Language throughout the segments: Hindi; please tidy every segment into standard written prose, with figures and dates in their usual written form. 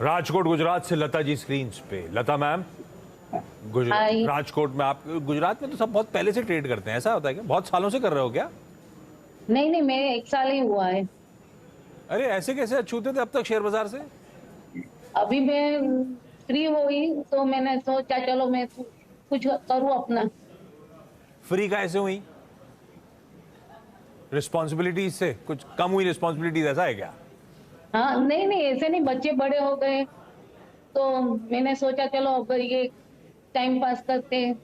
राजकोट गुजरात से लता जी स्क्रीन पे। लता मैम, गुजरात राजकोट में आप, गुजरात में तो सब बहुत पहले से ट्रेड करते हैं, ऐसा होता है क्या? बहुत सालों से कर रहे हो क्या? नहीं नहीं, मेरे 1 साल ही हुआ है। अरे ऐसे कैसे छूते थे अब तक शेयर बाजार से? अभी मैं फ्री हुई तो मैंने सोचा चलो मैं कुछ करूँ अपना। फ्री का ऐसे हुई? रिस्पॉन्सिबिलिटी से कुछ कम हुई रिस्पॉन्सिबिलिटीज, ऐसा है क्या? हाँ नहीं नहीं, ऐसे नहीं, बच्चे बड़े हो गए तो मैंने सोचा चलो अब ये टाइम पास करते हैं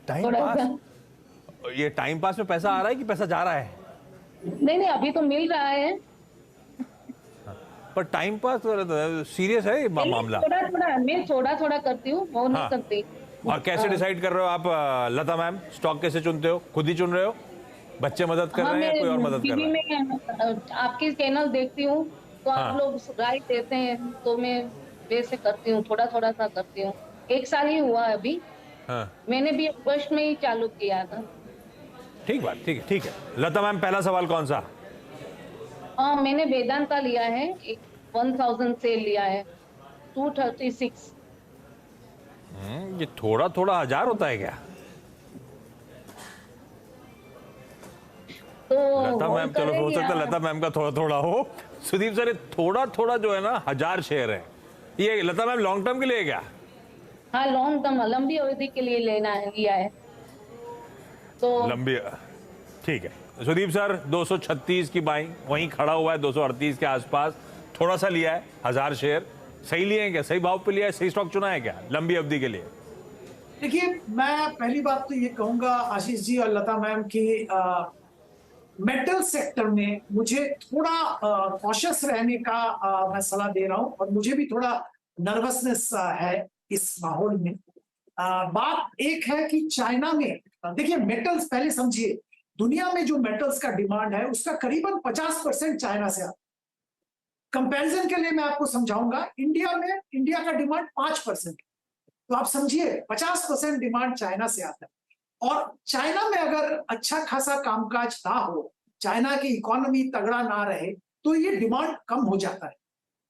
टाइम थोड़ा सा। पास? ये टाइम पास में पैसा आ रहा है कि पैसा जा रहा है? नहीं नहीं, अभी तो मिल रहा है। पर टाइम पास सीरियस है ये मामला? थोड़ा थोड़ा मैं थोड़ा थोड़ा करती हूँ, वो नहीं करती। और कैसे डिसाइड कर रहे हो आप लता मैम? स्टॉक कैसे चुनते हो? खुद ही चुन रहे हो? बच्चे मदद कर रहे हैं या कोई और मदद कर टीवी रहा है? में आपकी चैनल देखती हूँ तो आप लोग राय देते हैं तो मैं वैसे करती हूँ, थोड़ा थोड़ा सा करती हूँ। 1 साल ही हुआ अभी। मैंने भी अगस्त में ही चालू किया था। ठीक बात, ठीक है, ठीक है। लता मैम, पहला सवाल कौन सा? मैंने वेदांता लिया है, 1000 से लिया है 236। ये थोड़ा थोड़ा 1000 होता है क्या? तो लता मैम, चलो हो सकता है लता मैम का थोड़ा थोड़ा हो। सुदीप सर, थोड़ा थोड़ा जो है ना 1000 शेयर है, ये लता मैम लॉन्ग टर्म के लिए क्या? हाँ, लॉन्ग टर्म, लंबी अवधि के लिए लेना है, लिया है तो लंबी, ठीक है। सुदीप सर 236 की बाइंग, वहीं खड़ा हुआ है 238 के आसपास, थोड़ा सा लिया है 1000 शेयर। सही लिए हैं क्या? सही भाव पे लिया है? सही स्टॉक चुना है क्या लंबी अवधि के लिए? देखिए, मैं पहली बात तो ये कहूंगा आशीष जी और लता मैम की मेटल सेक्टर में मुझे थोड़ा कॉशियस रहने का मैं सलाह दे रहा हूं, और मुझे भी थोड़ा नर्वसनेस है इस माहौल में। बात एक है कि चाइना में, देखिए मेटल्स पहले समझिए, दुनिया में जो मेटल्स का डिमांड है उसका करीबन 50% चाइना से आता है। कंपैरिजन के लिए मैं आपको समझाऊंगा, इंडिया का डिमांड 5%, तो आप समझिए 50% डिमांड चाइना से आता है। और चाइना में अगर अच्छा खासा कामकाज ना हो, चाइना की इकोनॉमी तगड़ा ना रहे, तो ये डिमांड कम हो जाता है,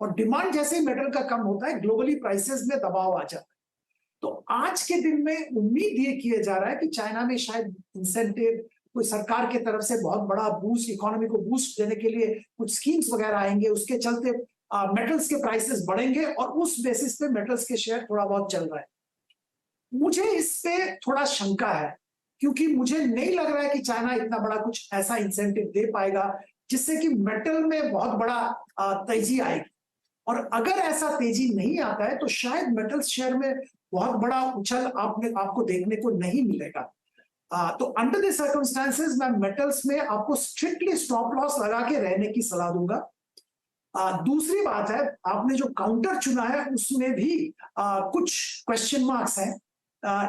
और डिमांड जैसे ही मेटल का कम होता है, ग्लोबली प्राइसेस में दबाव आ जाता है। तो आज के दिन में उम्मीद ये किया जा रहा है कि चाइना में शायद इंसेंटिव, कोई सरकार की तरफ से बहुत बड़ा बूस्ट, इकोनॉमी को बूस्ट देने के लिए कुछ स्कीम्स वगैरह आएंगे, उसके चलते मेटल्स के प्राइसेस बढ़ेंगे, और उस बेसिस पे मेटल्स के शेयर थोड़ा बहुत चल रहा है। मुझे इस पे थोड़ा शंका है, क्योंकि मुझे नहीं लग रहा है कि चाइना इतना बड़ा कुछ ऐसा इंसेंटिव दे पाएगा जिससे कि मेटल में बहुत बड़ा तेजी आएगी। और अगर ऐसा तेजी नहीं आता है तो शायद मेटल शेयर में बहुत बड़ा उछल आपको देखने को नहीं मिलेगा। तो अंडर द सर्कमस्टांसेस मैं मेटल्स में आपको स्ट्रिक्टली स्टॉप लॉस लगा के रहने की सलाह दूंगा। दूसरी बात है, आपने जो काउंटर चुना है उसमें भी कुछ क्वेश्चन मार्क्स हैं।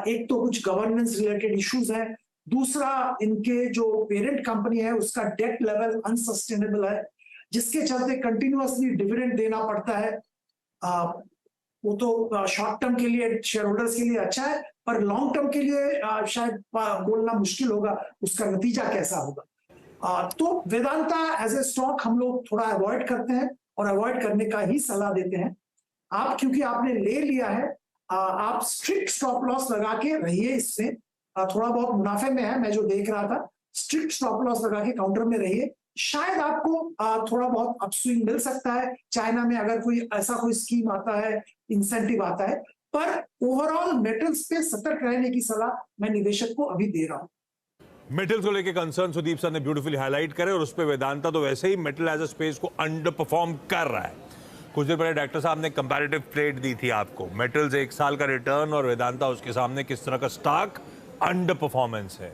एक तो कुछ गवर्नेंस रिलेटेड इश्यूज हैं, दूसरा इनके जो पेरेंट कंपनी है उसका डेट लेवल अनसस्टेनेबल है, जिसके चलते कंटिन्यूअसली डिविडेंड देना पड़ता है। वो तो शॉर्ट टर्म के लिए शेयर होल्डर्स के लिए अच्छा है, पर लॉन्ग टर्म के लिए शायद बोलना मुश्किल होगा उसका नतीजा कैसा होगा। तो वेदांता एज ए स्टॉक हम लोग थोड़ा अवॉइड करते हैं, और अवॉइड करने का ही सलाह देते हैं। आप क्योंकि आपने ले लिया है, आप स्ट्रिक्ट स्टॉप लॉस लगा के रहिए। इससे थोड़ा बहुत मुनाफे में है, मैं जो देख रहा था, स्ट्रिक्ट स्टॉप लॉस लगा के काउंटर में रहिए। शायद आपको थोड़ा बहुत अपस्विंग मिल सकता है चाइना में, अगर कोई ऐसा कोई स्कीम आता है, इंसेंटिव आता है, पर ओवरऑल मेटल्स पे सतर्क रहने की सलाह मैं निवेशक को अभी दे रहा हूं। मेटल्स को लेके कंसर्न सुदीप सर ने ब्यूटीफुली हाईलाइट करे, और उस पर वेदांता तो वैसे ही मेटल एज अ स्पेस को अंडर परफॉर्म कर रहा है। कुछ देर पहले डॉक्टर साहब ने कंपैरेटिव ट्रेड दी थी आपको, मेटल्स 1 साल का रिटर्न और वेदांता उसके सामने किस तरह का स्टॉक अंडर परफॉर्मेंस है।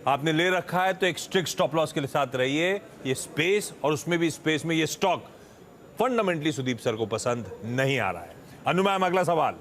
आपने ले रखा है तो एक स्ट्रिक्ट स्टॉप लॉस के साथ रहिए। ये स्पेस, और उसमें भी स्पेस में ये स्टॉक फंडामेंटली सुदीप सर को पसंद नहीं आ रहा है। अनु मैम, अगला सवाल।